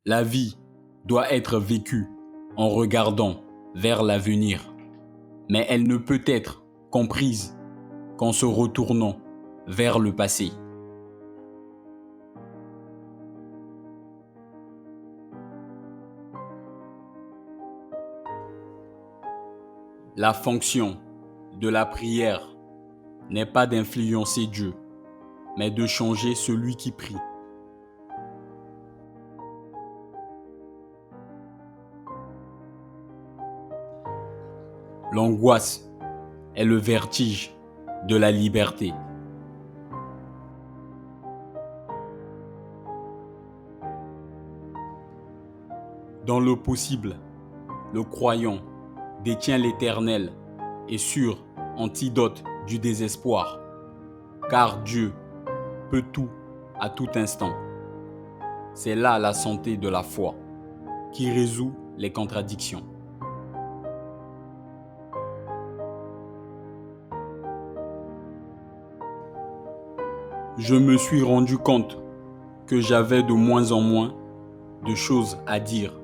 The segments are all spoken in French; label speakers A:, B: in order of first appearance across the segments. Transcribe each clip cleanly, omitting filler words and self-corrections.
A: La vie doit être vécue en regardant vers l'avenir, mais elle ne peut être comprise qu'en se retournant vers le passé. La fonction de la prière n'est pas d'influencer Dieu, mais de changer celui qui prie. L'angoisse est le vertige de la liberté. Dans le possible, le croyant détient l'éternel et sûr antidote du désespoir, car Dieu peut tout à tout instant. C'est là la santé de la foi qui résout les contradictions. Je me suis rendu compte que j'avais de moins en moins de choses à dire,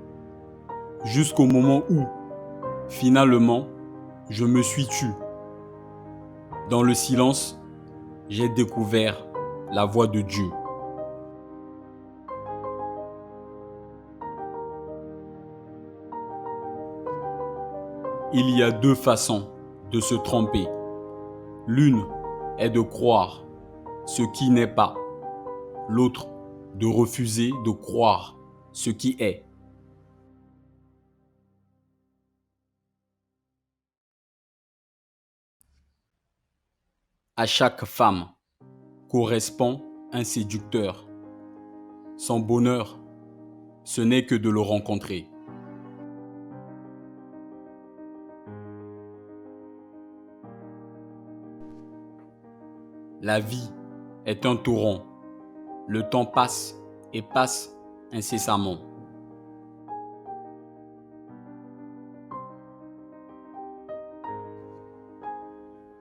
A: jusqu'au moment où, finalement, je me suis tu. Dans le silence, j'ai découvert la voix de Dieu. Il y a deux façons de se tromper. L'une est de croire ce qui n'est pas, l'autre de refuser de croire ce qui est. À chaque femme correspond un séducteur. Son bonheur, ce n'est que de le rencontrer. La vie est un torrent. Le temps passe et passe incessamment.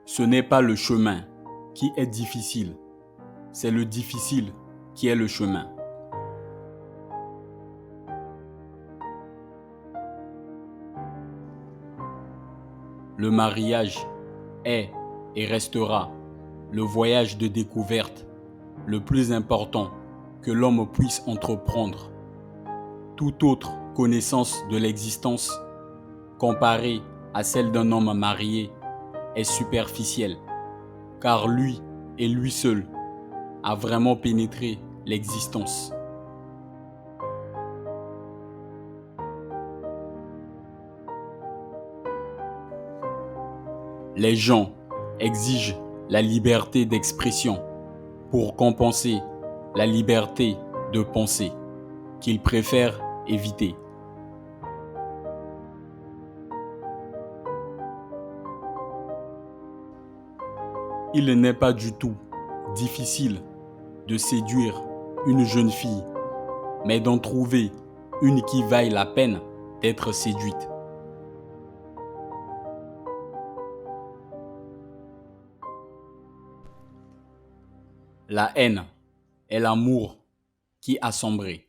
A: Ce n'est pas le chemin qui est difficile, c'est le difficile qui est le chemin. Le mariage est et restera le voyage de découverte le plus important que l'homme puisse entreprendre. Toute autre connaissance de l'existence comparée à celle d'un homme marié est superficielle, car lui et lui seul a vraiment pénétré l'existence. Les gens exigent la liberté d'expression pour compenser la liberté de penser qu'ils préfèrent éviter. Il n'est pas du tout difficile de séduire une jeune fille, mais d'en trouver une qui vaille la peine d'être séduite. La haine est l'amour qui a sombré.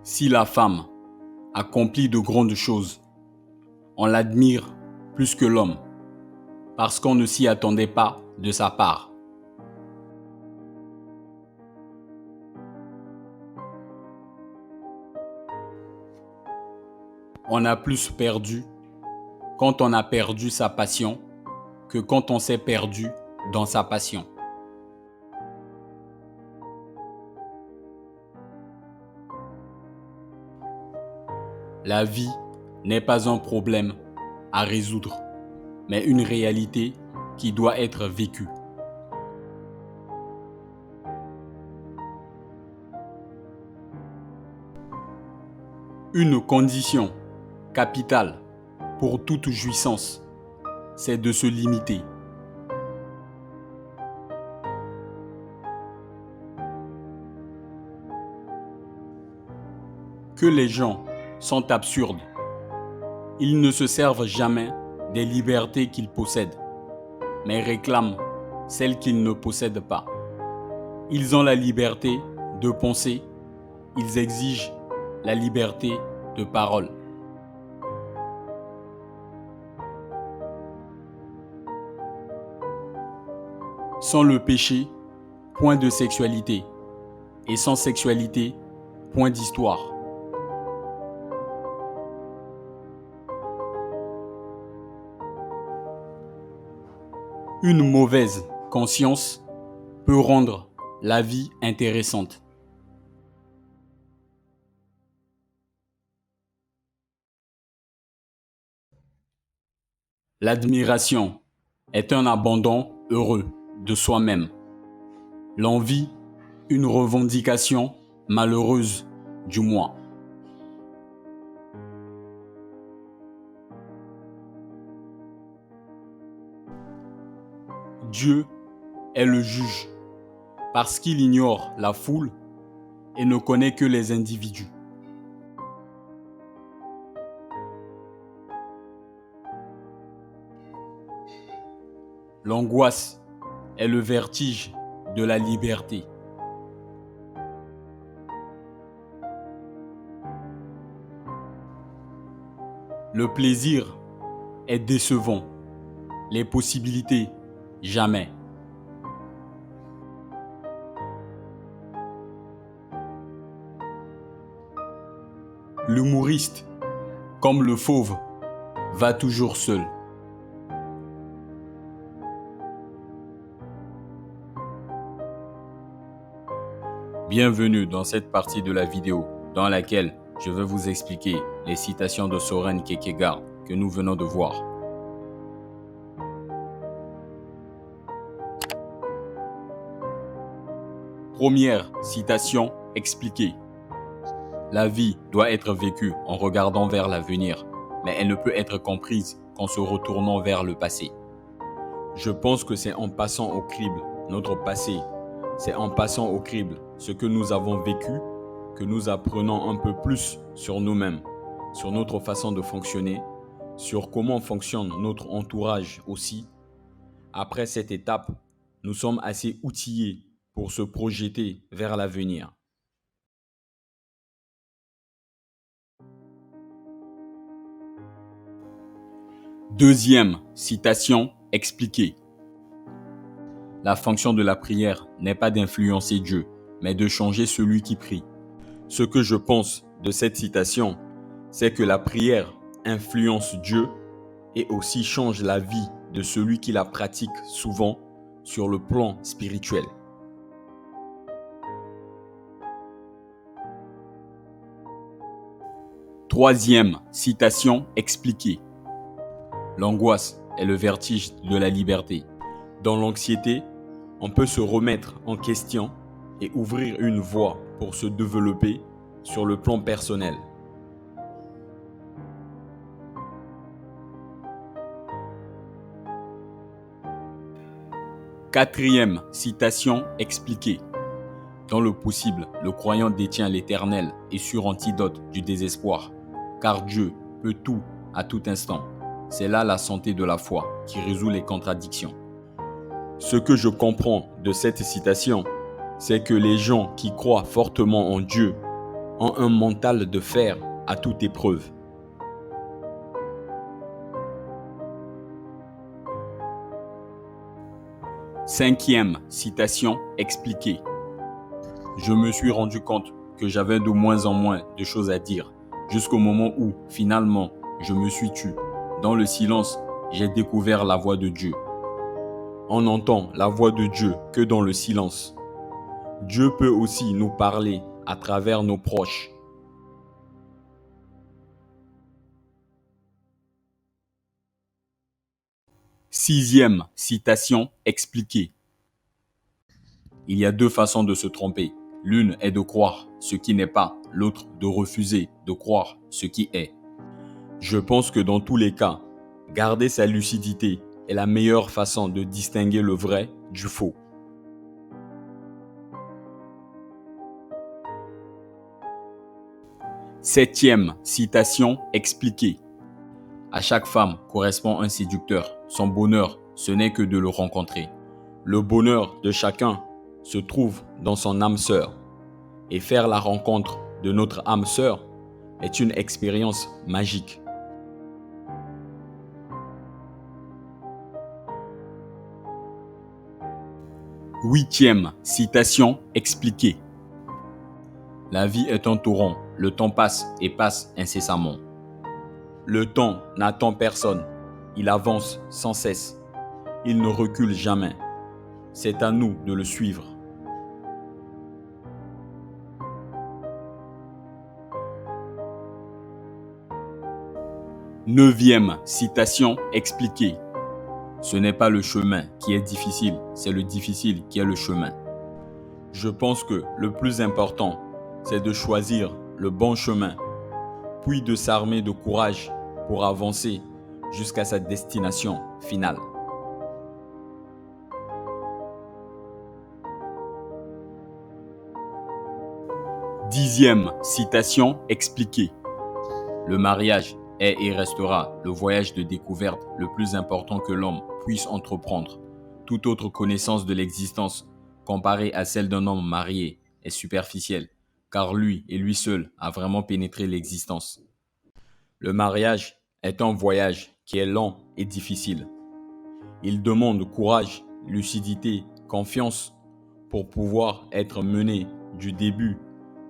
A: Si la femme accomplit de grandes choses, on l'admire plus que l'homme, parce qu'on ne s'y attendait pas de sa part. On a plus perdu quand on a perdu sa passion que quand on s'est perdu dans sa passion. La vie n'est pas un problème à résoudre, mais une réalité qui doit être vécue. Une condition capitale pour toute jouissance, c'est de se limiter. Que les gens sont absurdes. Ils ne se servent jamais des libertés qu'ils possèdent, mais réclament celle qu'ils ne possèdent pas. Ils ont la liberté de penser, ils exigent la liberté de parole. Sans le péché, point de sexualité. Et sans sexualité, point d'histoire. Une mauvaise conscience peut rendre la vie intéressante. L'admiration est un abandon heureux de soi-même. L'envie, une revendication malheureuse du moi. Dieu est le juge parce qu'il ignore la foule et ne connaît que les individus. L'angoisse est le vertige de la liberté. Le plaisir est décevant, les possibilités jamais. L'humoriste, comme le fauve, va toujours seul. Bienvenue dans cette partie de la vidéo dans laquelle je vais vous expliquer les citations de Søren Kierkegaard que nous venons de voir. Première citation expliquée. La vie doit être vécue en regardant vers l'avenir, mais elle ne peut être comprise qu'en se retournant vers le passé. Je pense que c'est en passant au crible notre passé, c'est en passant au crible ce que nous avons vécu que nous apprenons un peu plus sur nous-mêmes, sur notre façon de fonctionner, sur comment fonctionne notre entourage aussi. Après cette étape, nous sommes assez outillés pour se projeter vers l'avenir. Deuxième citation expliquée. La fonction de la prière n'est pas d'influencer Dieu, mais de changer celui qui prie. Ce que je pense de cette citation, c'est que la prière influence Dieu et aussi change la vie de celui qui la pratique souvent sur le plan spirituel. Troisième citation expliquée. L'angoisse est le vertige de la liberté. Dans l'anxiété, on peut se remettre en question et ouvrir une voie pour se développer sur le plan personnel. Quatrième citation expliquée. Dans le possible, le croyant détient l'éternel et sûr antidote du désespoir, car Dieu peut tout à tout instant. C'est là la santé de la foi qui résout les contradictions. Ce que je comprends de cette citation, c'est que les gens qui croient fortement en Dieu ont un mental de fer à toute épreuve. Cinquième citation expliquée. Je me suis rendu compte que j'avais de moins en moins de choses à dire, jusqu'au moment où, finalement, je me suis tu. Dans le silence, j'ai découvert la voix de Dieu. On n'entend la voix de Dieu que dans le silence. Dieu peut aussi nous parler à travers nos proches. Sixième citation expliquée. Il y a deux façons de se tromper. L'une est de croire ce qui n'est pas, l'autre de refuser de croire ce qui est. Je pense que dans tous les cas, garder sa lucidité est la meilleure façon de distinguer le vrai du faux. Septième citation expliquée. À chaque femme correspond un séducteur. Son bonheur, ce n'est que de le rencontrer. Le bonheur de chacun se trouve dans son âme sœur. Et faire la rencontre de notre âme sœur est une expérience magique. Huitième citation expliquée. La vie est un torrent, le temps passe et passe incessamment. Le temps n'attend personne, il avance sans cesse, il ne recule jamais. C'est à nous de le suivre. Neuvième citation expliquée. Ce n'est pas le chemin qui est difficile, c'est le difficile qui est le chemin. Je pense que le plus important, c'est de choisir le bon chemin, puis de s'armer de courage pour avancer jusqu'à sa destination finale. Dixième citation expliquée. Le mariage est et restera le voyage de découverte le plus important que l'homme puisse entreprendre. Toute autre connaissance de l'existence comparée à celle d'un homme marié est superficielle, car lui et lui seul a vraiment pénétré l'existence. Le mariage est un voyage qui est lent et difficile. Il demande courage, lucidité, confiance pour pouvoir être mené du début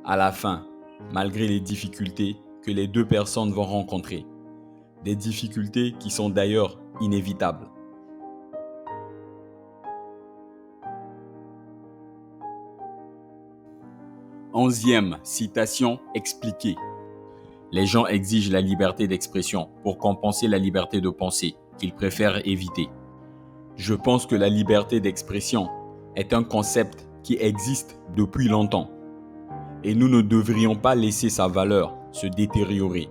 A: à la fin, malgré les difficultés que les deux personnes vont rencontrer. Des difficultés qui sont d'ailleurs inévitables. Onzième citation expliquée. Les gens exigent la liberté d'expression pour compenser la liberté de penser qu'ils préfèrent éviter. Je pense que la liberté d'expression est un concept qui existe depuis longtemps et nous ne devrions pas laisser sa valeur se détériorer.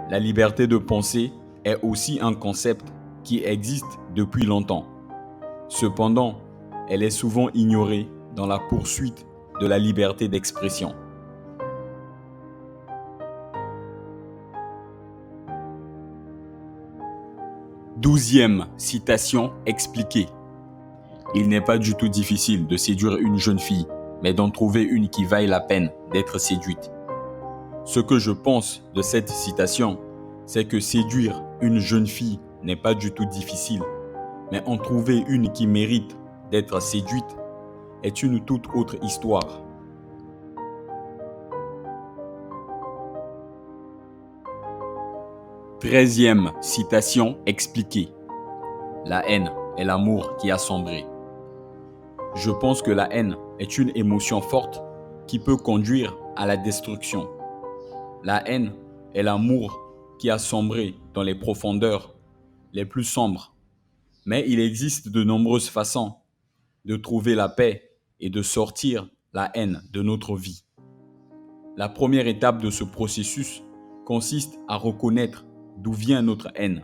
A: La liberté de penser est aussi un concept qui existe depuis longtemps. Cependant, elle est souvent ignorée dans la poursuite de la liberté d'expression. Douzième citation expliquée. Il n'est pas du tout difficile de séduire une jeune fille, mais d'en trouver une qui vaille la peine d'être séduite. Ce que je pense de cette citation, c'est que séduire une jeune fille n'est pas du tout difficile, mais en trouver une qui mérite d'être séduite est une toute autre histoire. Treizième citation expliquée. La haine est l'amour qui a sombré. Je pense que la haine est une émotion forte qui peut conduire à la destruction. La haine est l'amour qui a sombré dans les profondeurs les plus sombres. Mais il existe de nombreuses façons de trouver la paix et de sortir la haine de notre vie. La première étape de ce processus consiste à reconnaître d'où vient notre haine.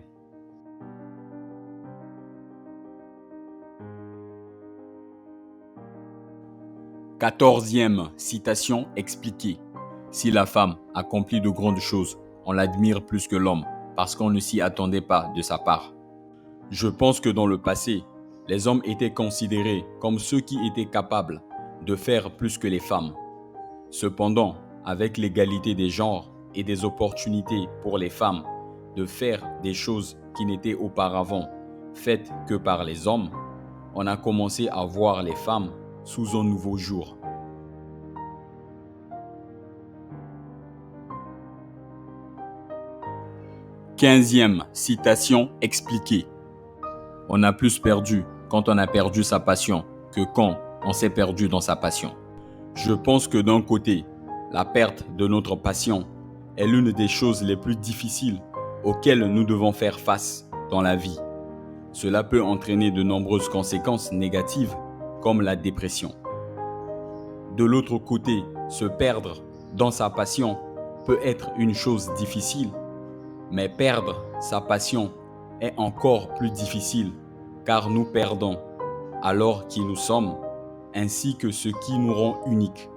A: Quatorzième citation expliquée. Si la femme accomplit de grandes choses, on l'admire plus que l'homme parce qu'on ne s'y attendait pas de sa part. Je pense que dans le passé, les hommes étaient considérés comme ceux qui étaient capables de faire plus que les femmes. Cependant, avec l'égalité des genres et des opportunités pour les femmes de faire des choses qui n'étaient auparavant faites que par les hommes, on a commencé à voir les femmes sous un nouveau jour. Quinzième citation expliquée. On a plus perdu quand on a perdu sa passion que quand on s'est perdu dans sa passion. Je pense que d'un côté, la perte de notre passion est l'une des choses les plus difficiles auxquelles nous devons faire face dans la vie. Cela peut entraîner de nombreuses conséquences négatives comme la dépression. De l'autre côté, se perdre dans sa passion peut être une chose difficile, mais perdre sa passion est encore plus difficile car nous perdons alors qui nous sommes ainsi que ce qui nous rend uniques.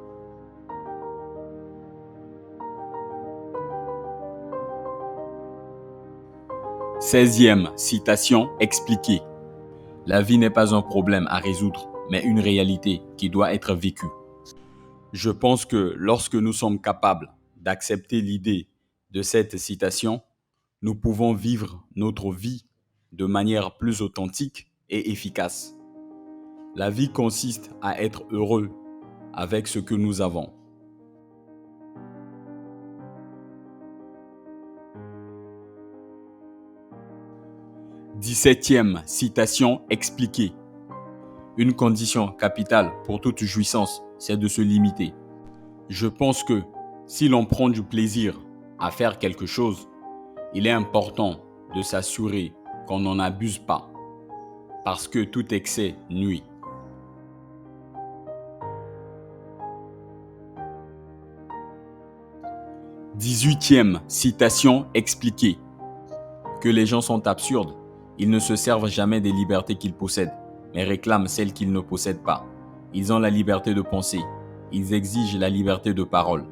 A: Seizième citation expliquée. La vie n'est pas un problème à résoudre, mais une réalité qui doit être vécue. Je pense que lorsque nous sommes capables d'accepter l'idée de cette citation, nous pouvons vivre notre vie de manière plus authentique et efficace. La vie consiste à être heureux avec ce que nous avons. 17e citation expliquée. Une condition capitale pour toute jouissance, c'est de se limiter. Je pense que si l'on prend du plaisir à faire quelque chose, il est important de s'assurer qu'on n'en abuse pas, parce que tout excès nuit. 18e citation expliquée. Que les gens sont absurdes. Ils ne se servent jamais des libertés qu'ils possèdent, mais réclament celles qu'ils ne possèdent pas. Ils ont la liberté de penser. Ils exigent la liberté de parole.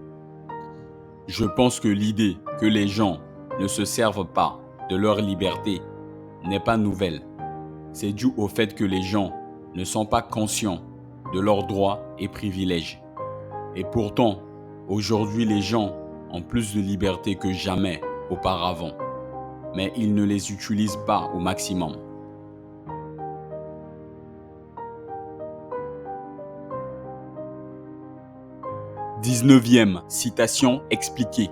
A: Je pense que l'idée que les gens ne se servent pas de leur liberté n'est pas nouvelle. C'est dû au fait que les gens ne sont pas conscients de leurs droits et privilèges. Et pourtant, aujourd'hui, les gens ont plus de liberté que jamais auparavant, mais ils ne les utilisent pas au maximum. 19e citation expliquée.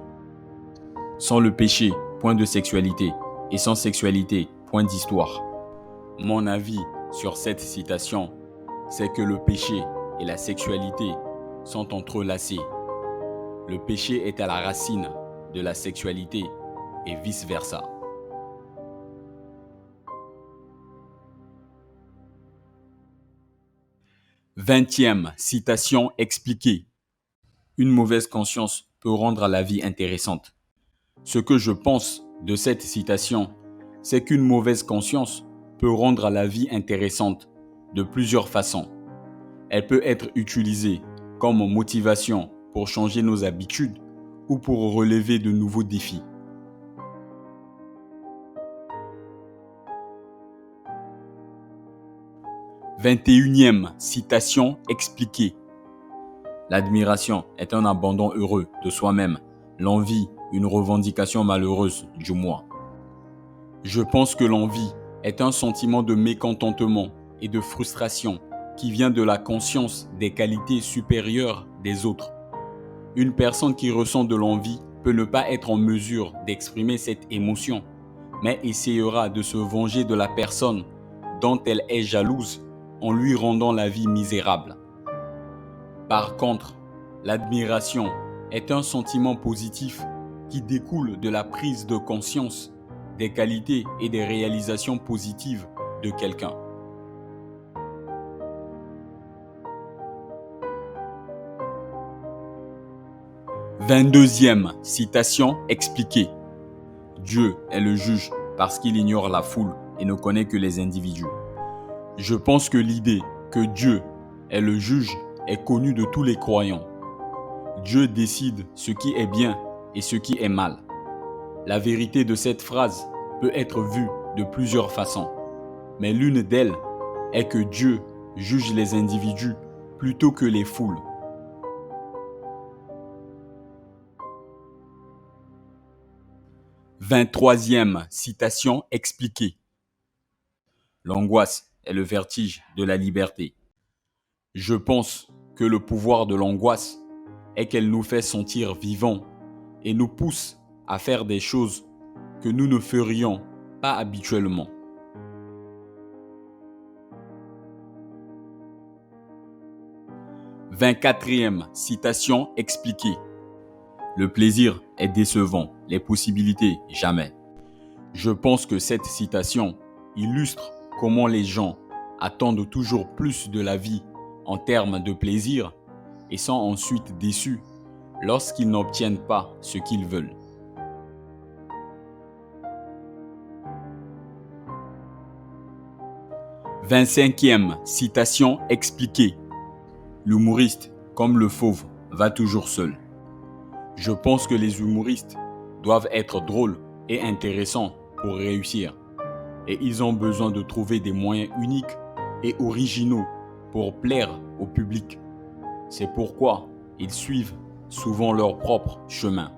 A: Sans le péché, point de sexualité, et sans sexualité, point d'histoire. Mon avis sur cette citation, c'est que le péché et la sexualité sont entrelacés. Le péché est à la racine de la sexualité et vice-versa. 20e citation expliquée. Une mauvaise conscience peut rendre la vie intéressante. Ce que je pense de cette citation, c'est qu'une mauvaise conscience peut rendre la vie intéressante de plusieurs façons. Elle peut être utilisée comme motivation pour changer nos habitudes ou pour relever de nouveaux défis. 21e citation expliquée. L'admiration est un abandon heureux de soi-même, l'envie une revendication malheureuse du moi. Je pense que l'envie est un sentiment de mécontentement et de frustration qui vient de la conscience des qualités supérieures des autres. Une personne qui ressent de l'envie peut ne pas être en mesure d'exprimer cette émotion, mais essayera de se venger de la personne dont elle est jalouse en lui rendant la vie misérable. Par contre, l'admiration est un sentiment positif qui découle de la prise de conscience des qualités et des réalisations positives de quelqu'un. 22e citation expliquée. Dieu est le juge parce qu'il ignore la foule et ne connaît que les individus. Je pense que l'idée que Dieu est le juge est connue de tous les croyants. Dieu décide ce qui est bien et ce qui est mal. La vérité de cette phrase peut être vue de plusieurs façons, mais l'une d'elles est que Dieu juge les individus plutôt que les foules. 23e citation expliquée. L'angoisse est le vertige de la liberté. Je pense que le pouvoir de l'angoisse est qu'elle nous fait sentir vivants et nous pousse à faire des choses que nous ne ferions pas habituellement. 24e citation expliquée. Le plaisir est décevant, les possibilités jamais. Je pense que cette citation illustre comment les gens attendent toujours plus de la vie en termes de plaisir et sont ensuite déçus lorsqu'ils n'obtiennent pas ce qu'ils veulent. 25e citation expliquée. L'humoriste, comme le fauve, va toujours seul. Je pense que les humoristes doivent être drôles et intéressants pour réussir. et ils ont besoin de trouver des moyens uniques et originaux pour plaire au public. C'est pourquoi ils suivent souvent leur propre chemin.